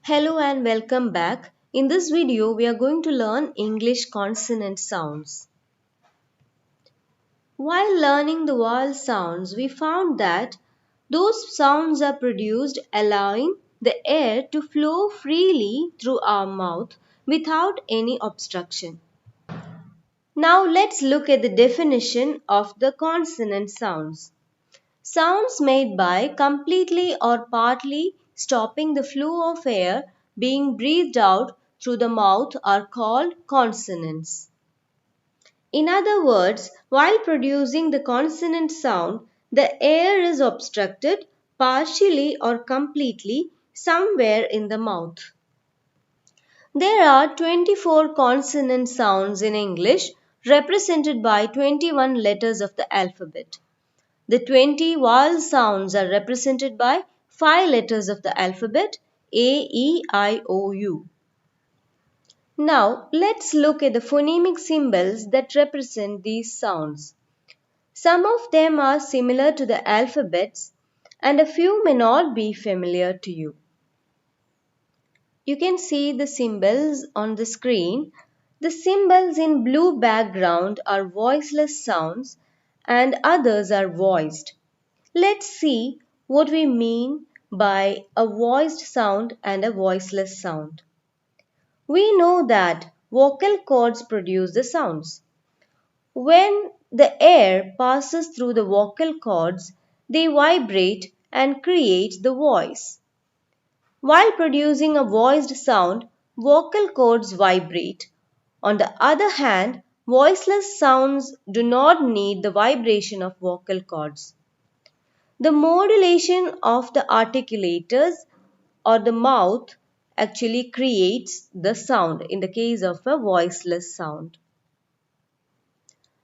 Hello and welcome back. In this video, we are going to learn English consonant sounds. While learning the vowel sounds, we found that those sounds are produced allowing the air to flow freely through our mouth without any obstruction. Now let's look at the definition of the consonant sounds. Sounds made by completely or partly stopping the flow of air being breathed out through the mouth are called consonants. In other words, while producing the consonant sound, the air is obstructed partially or completely somewhere in the mouth. There are 24 consonant sounds in English represented by 21 letters of the alphabet. The 20 vowel sounds are represented by 5 letters of the alphabet A, E, I, O, U. Now let's look at the phonemic symbols that represent these sounds. Some of them are similar to the alphabets and a few may not be familiar to you. You can see the symbols on the screen. The symbols in blue background are voiceless sounds and others are voiced. Let's see what we mean by a voiced sound and a voiceless sound. We know that vocal cords produce the sounds. When the air passes through the vocal cords, they vibrate and create the voice. While producing a voiced sound, vocal cords vibrate. On the other hand, voiceless sounds do not need the vibration of vocal cords. The modulation of the articulators or the mouth actually creates the sound in the case of a voiceless sound.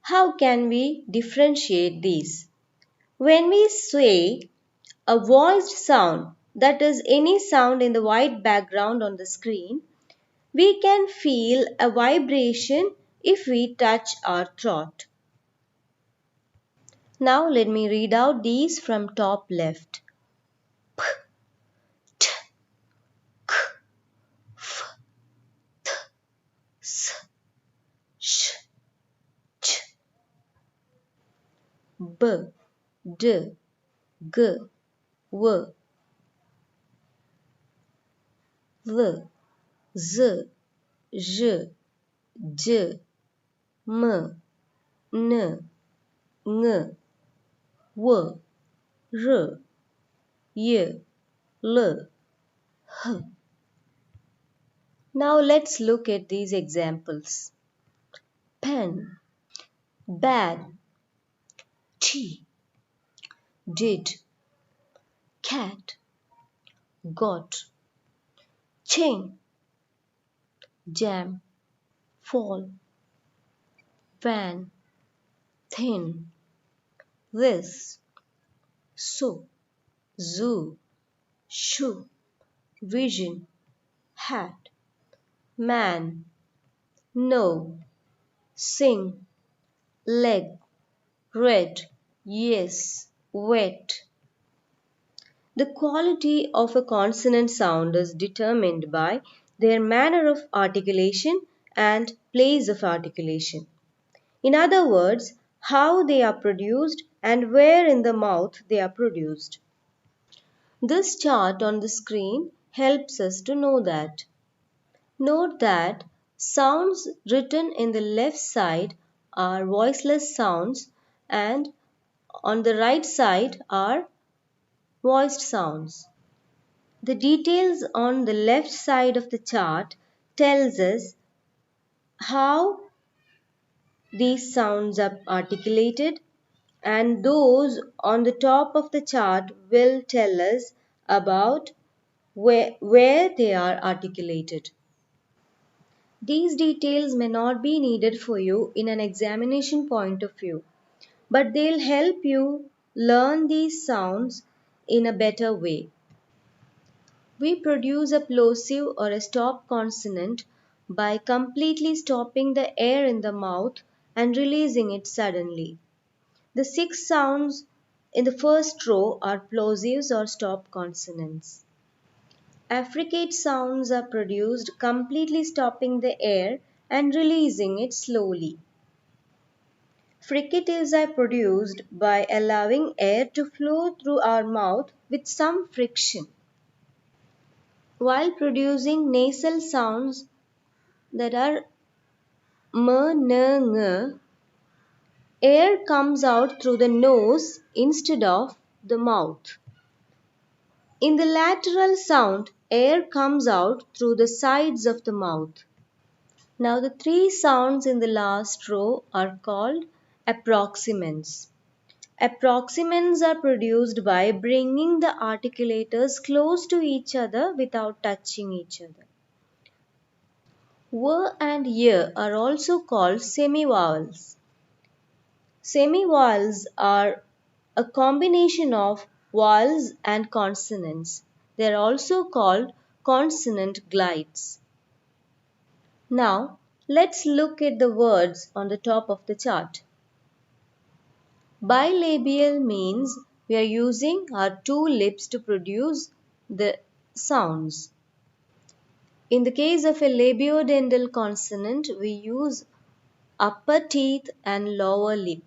How can we differentiate these? When we say a voiced sound, that is any sound in the white background on the screen, we can feel a vibration if we touch our throat. Now let me read out these from top left. P, T, K, F, T, S, Sh, Ch, B, D, G, W, V, Z, Ž, J, M, N, Ng, W, R, Y, L, H. Now let's look at these examples. Pen, bad, tea, did, cat, got, chain, jam, fall, van, thin, this, so, zoo, shoe, vision, hat, man, no, sing, leg, red, yes, wet. The quality of a consonant sound is determined by their manner of articulation and place of articulation. In other words, how they are produced and where in the mouth they are produced. This chart on the screen helps us to know that. Note that sounds written in the left side are voiceless sounds and on the right side are voiced sounds. The details on the left side of the chart tells us how these sounds are articulated, and those on the top of the chart will tell us about where they are articulated. These details may not be needed for you in an examination point of view, but they'll help you learn these sounds in a better way. We produce a plosive or a stop consonant by completely stopping the air in the mouth and releasing it suddenly. The 6 sounds in the first row are plosives or stop consonants. Affricate sounds are produced completely stopping the air and releasing it slowly. Fricatives are produced by allowing air to flow through our mouth with some friction. While producing nasal sounds that are m, n, ng, air comes out through the nose instead of the mouth. In the lateral sound, air comes out through the sides of the mouth. Now the three sounds in the last row are called approximants. Approximants are produced by bringing the articulators close to each other without touching each other. W and Y are also called semivowels. Semivowels are a combination of vowels and consonants. They are also called consonant glides. Now, let's look at the words on the top of the chart. Bilabial means we are using our two lips to produce the sounds. In the case of a labiodental consonant, we use upper teeth and lower lip.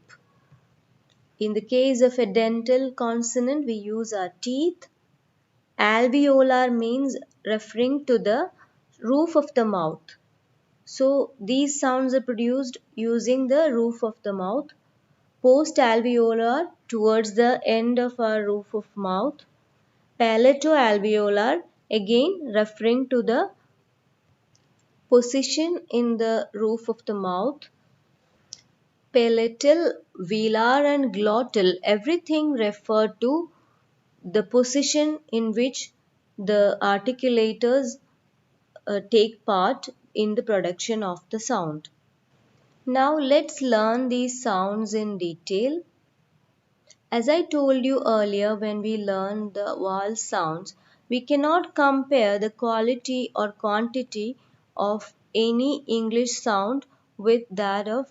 In the case of a dental consonant, we use our teeth. Alveolar means referring to the roof of the mouth. So these sounds are produced using the roof of the mouth. Post-alveolar towards the end of our roof of mouth. Palato-alveolar again referring to the position in the roof of the mouth. Palatal, velar and glottal, everything refer to the position in which the articulators take part in the production of the sound. Now let's learn these sounds in detail. As I told you earlier when we learned the vowel sounds, we cannot compare the quality or quantity of any English sound with that of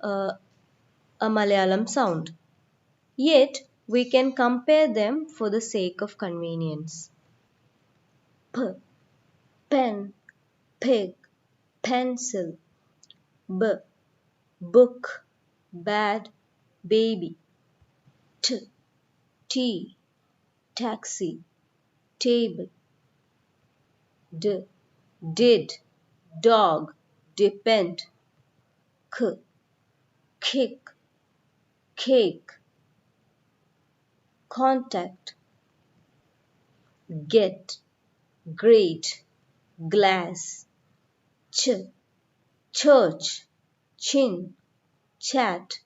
uh, a Malayalam sound. Yet, we can compare them for the sake of convenience. P, pen, pig, pencil. B, book, bad, baby. T, tea, taxi, table. D, did, dog, depend. K, kick, cake, contact. Get, great, glass. Ch, church, chin, chat.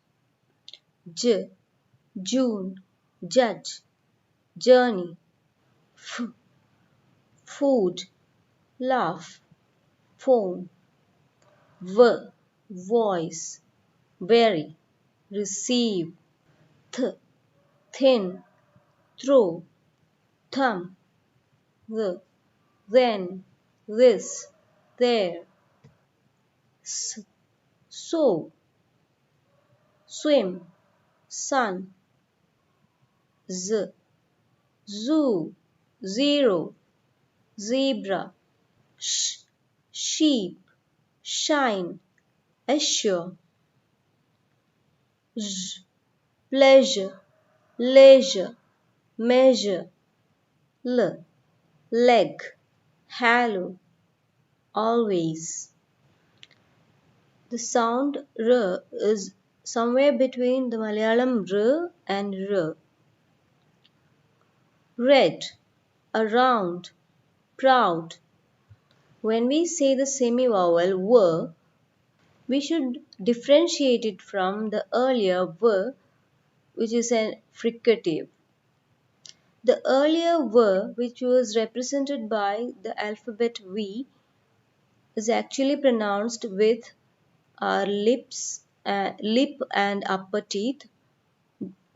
J, June, judge, journey. F, food, laugh, phone. V, voice, very, receive. Th, thin, throw, thumb. The, then, this, there. S, so, swim, sun. Z, zoo, zero, zebra. Sh, sheep, shine, assure. J, pleasure, leisure, measure. L, leg, hallow, always. The sound R is somewhere between the Malayalam R and R. Red, around, proud. When we say the semivowel W, we should differentiate it from the earlier V, which is a fricative. The earlier V, which was represented by the alphabet V, is actually pronounced with our lip and upper teeth.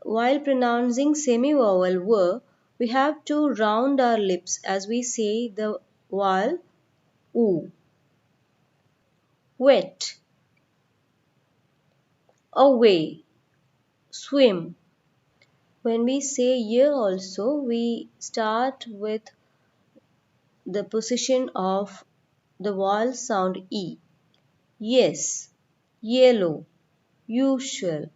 While pronouncing semivowel W, we have to round our lips as we say the vowel U. Wet, away, swim. When we say Y also, we start with the position of the vowel sound E. Yes, yellow, usual.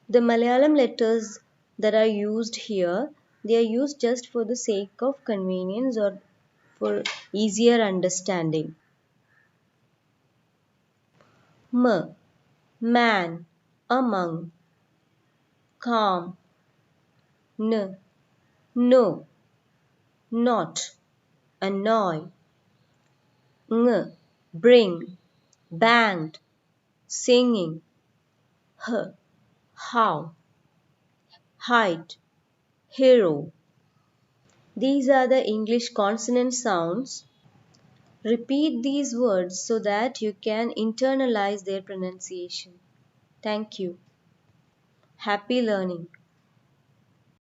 The Malayalam letters that are used here, they are used just for the sake of convenience or for easier understanding. M, man, among, calm. N, no, not, annoy. Ng, bring, band, singing. H, how, height, hero. These are the English consonant sounds. Repeat these words so that you can internalize their pronunciation. Thank you. Happy learning.